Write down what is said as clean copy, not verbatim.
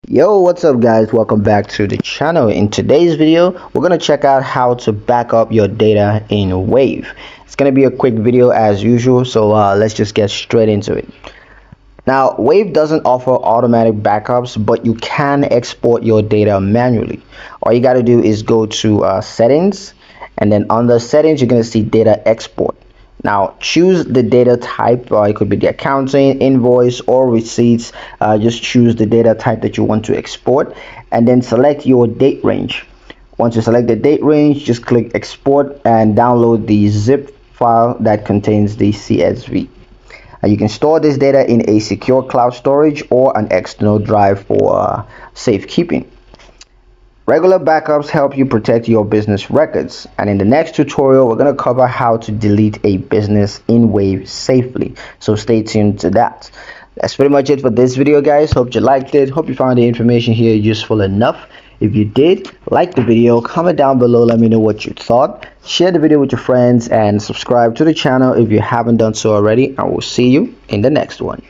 Yo, what's up guys? Welcome back to the channel. In today's video, we're going to check out how to back up your data in Wave. It's going to be a quick video as usual, so let's just get straight into it. Now, Wave doesn't offer automatic backups, but you can export your data manually. All you got to do is go to settings, and then under settings, you're going to see data export. Now, choose the data type. It could be the accounting, invoice, or receipts. Just choose the data type that you want to export, and then select your date range. Once you select the date range, just click export and download the zip file that contains the CSV. You can store this data in a secure cloud storage or an external drive for safekeeping. Regular backups help you protect your business records, and in the next tutorial we're going to cover how to delete a business in Wave safely, so stay tuned to that. That's pretty much it for this video guys. Hope you liked it. Hope you found the information here useful enough. If you did, like the video, comment down below, let me know what you thought, share the video with your friends, and subscribe to the channel if you haven't done so already. I will see you in the next one.